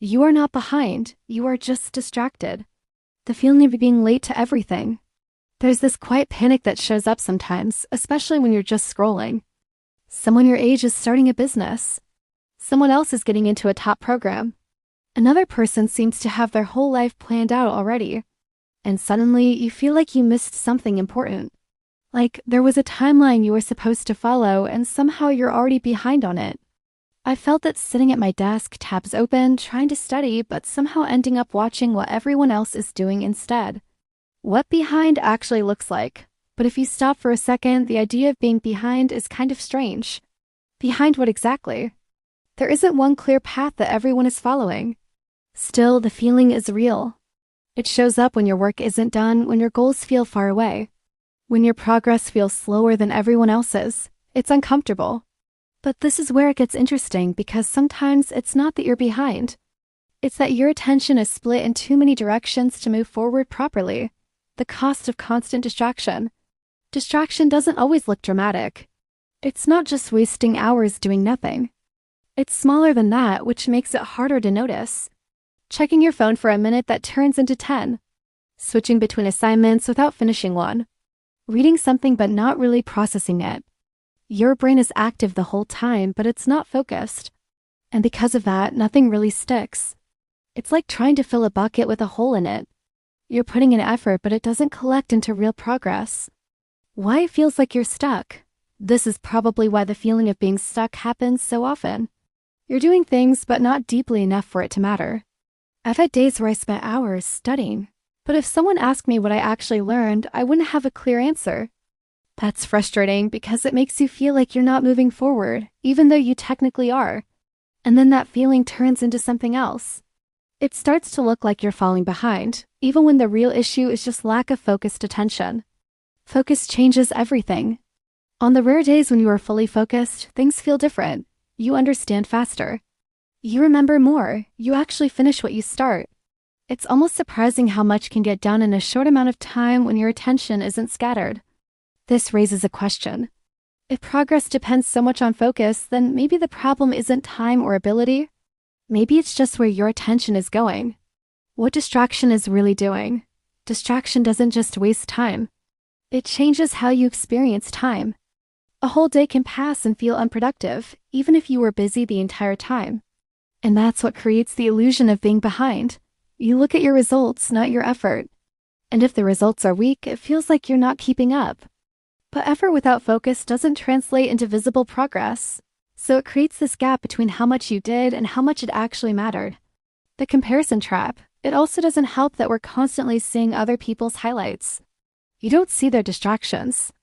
You are not behind, you are just distracted. The feeling of being late to everything. There's this quiet panic that shows up sometimes, especially when you're just scrolling. Someone your age is starting a business. Someone else is getting into a top program. Another person seems to have their whole life planned out already. And suddenly, you feel like you missed something important. Like there was a timeline you were supposed to follow and somehow you're already behind on it. I felt that sitting at my desk, tabs open, trying to study, but somehow ending up watching what everyone else is doing instead. What behind actually looks like. But if you stop for a second, the idea of being behind is kind of strange. Behind what exactly? There isn't one clear path that everyone is following. Still, the feeling is real. It shows up when your work isn't done, when your goals feel far away. When your progress feels slower than everyone else's. It's uncomfortable. But this is where it gets interesting because sometimes it's not that you're behind. It's that your attention is split in too many directions to move forward properly. The cost of constant distraction. Distraction doesn't always look dramatic. It's not just wasting hours doing nothing. It's smaller than that, which makes it harder to notice. Checking your phone for a minute that turns into 10. Switching between assignments without finishing one. Reading something but not really processing it. Your brain is active the whole time, but it's not focused. And because of that, nothing really sticks. It's like trying to fill a bucket with a hole in it. You're putting in effort, but it doesn't collect into real progress. Why it feels like you're stuck? This is probably why the feeling of being stuck happens so often. You're doing things, but not deeply enough for it to matter. I've had days where I spent hours studying, but if someone asked me what I actually learned, I wouldn't have a clear answer. That's frustrating because it makes you feel like you're not moving forward, even though you technically are. And then that feeling turns into something else. It starts to look like you're falling behind, even when the real issue is just lack of focused attention. Focus changes everything. On the rare days when you are fully focused, things feel different. You understand faster. You remember more. You actually finish what you start. It's almost surprising how much can get done in a short amount of time when your attention isn't scattered. This raises a question. If progress depends so much on focus, then maybe the problem isn't time or ability. Maybe it's just where your attention is going. What distraction is really doing? Distraction doesn't just waste time. It changes how you experience time. A whole day can pass and feel unproductive, even if you were busy the entire time. And that's what creates the illusion of being behind. You look at your results, not your effort. And if the results are weak, it feels like you're not keeping up. But effort without focus doesn't translate into visible progress. So it creates this gap between how much you did and how much it actually mattered. The comparison trap. It also doesn't help that we're constantly seeing other people's highlights. You don't see their distractions.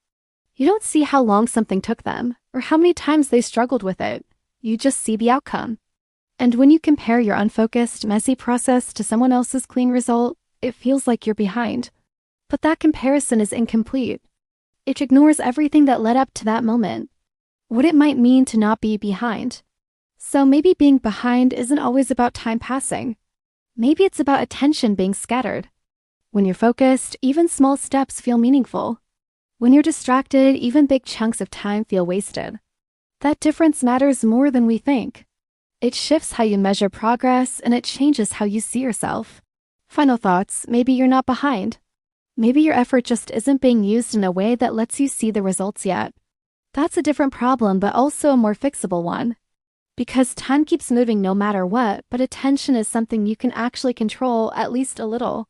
You don't see how long something took them, or how many times they struggled with it. You just see the outcome. And when you compare your unfocused, messy process to someone else's clean result, it feels like you're behind. But that comparison is incomplete. It ignores everything that led up to that moment. What it might mean to not be behind. So maybe being behind isn't always about time passing. Maybe it's about attention being scattered. When you're focused, even small steps feel meaningful. When you're distracted, even big chunks of time feel wasted. That difference matters more than we think. It shifts how you measure progress, and it changes how you see yourself. Final thoughts, maybe you're not behind. Maybe your effort just isn't being used in a way that lets you see the results yet. That's a different problem, but also a more fixable one. Because time keeps moving no matter what, but attention is something you can actually control at least a little.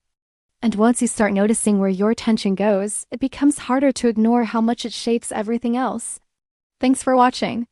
And once you start noticing where your attention goes, it becomes harder to ignore how much it shapes everything else. Thanks for watching.